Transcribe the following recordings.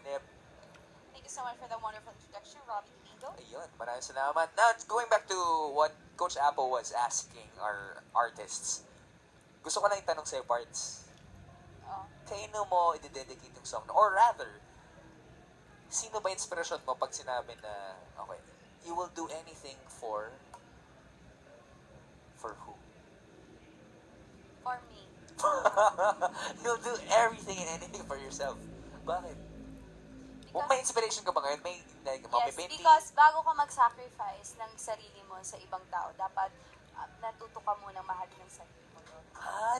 Nip. Thank you so much for the wonderful introduction, Robbie Domingo. Ayun, maraming salamat. Now, going back to what Coach Apple was asking our artists, gusto ko lang itanong sa'yo, Parts. Oh. Kaino mo i-dedicate yung song? Or rather, sino ba inspirasyon mo pag sinabi na, okay, you will do anything for who? For me. You'll do everything and anything for yourself. Bakit? May inspiration ka ba ngayon? May, like, Yes, painting? because bago ka mag-sacrifice ng sarili mo sa ibang tao, dapat natuto ka munang mahalin ng sarili mo.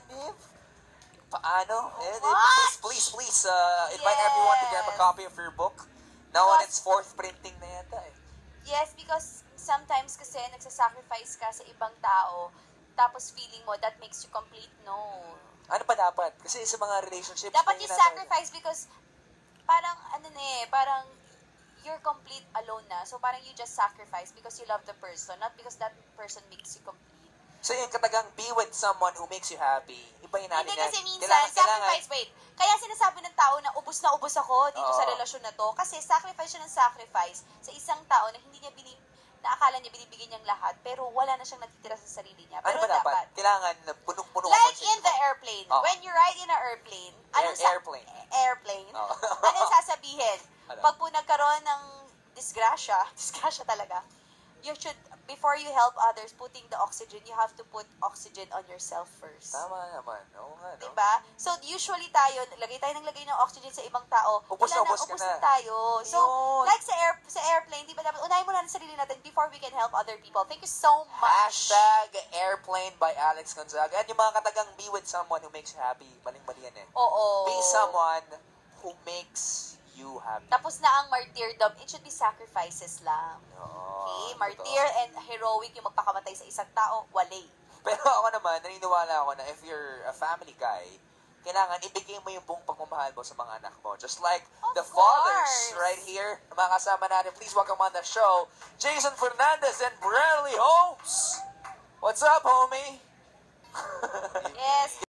Nip? Paano? What? Please, invite everyone to grab a copy of your book. Now on its fourth printing na yata eh. Yes, because sometimes kasi nagsasacrifice ka sa ibang tao, tapos feeling mo that makes you complete. No. Ano pa dapat? Kasi sa mga relationships, Dapat you sacrifice because parang parang you're complete alone na. So parang you just sacrifice because you love the person, not because that person makes you complete. So yung katagang be with someone who makes you happy, ibahin natin Hindi yan. kasi minsan, sacrifice, wait. Kaya sinasabi ng tao na ubos ako dito sa relasyon na to. Kasi sacrifice siya ng sacrifice sa isang tao na hindi niya naakala niya binibigyan niyang lahat, pero wala na siyang natitira sa sarili niya. Pero ano ba dapat? Kailangan punong-puno like in the airplane. When you ride in an airplane, airplane. Airplane. Oh. Anong sasabihin? Ano? Pag po nagkaroon ng disgrasya talaga, you should, before you help others putting the oxygen, you have to put oxygen on yourself first. Tama naman. Oo nga, no? Diba? So, usually tayo, lagay ng oxygen sa ibang tao. Ubus na tayo. So, yun. like sa airplane, di ba dapat unahin mo na ang sarili natin before we can help other people. Thank you so much. #airplane by Alex Gonzaga. At yung mga katagang be with someone who makes you happy, maling-mali yan eh. Oo. Be someone who makes you happy. Tapos na ang martyrdom, it should be sacrifices lang. Okay? Martyr Totoo. and heroic yung magpakamatay sa isang tao, wale. Pero ako naman, naniniwala ako na if you're a family guy, kailangan ibigay mo yung buong pagmamahal mo sa mga anak mo. Just like Of the course. fathers right here, na mga kasama natin. Please welcome on the show, Jason Fernandez and Bradley Holmes. What's up, homie? Yes.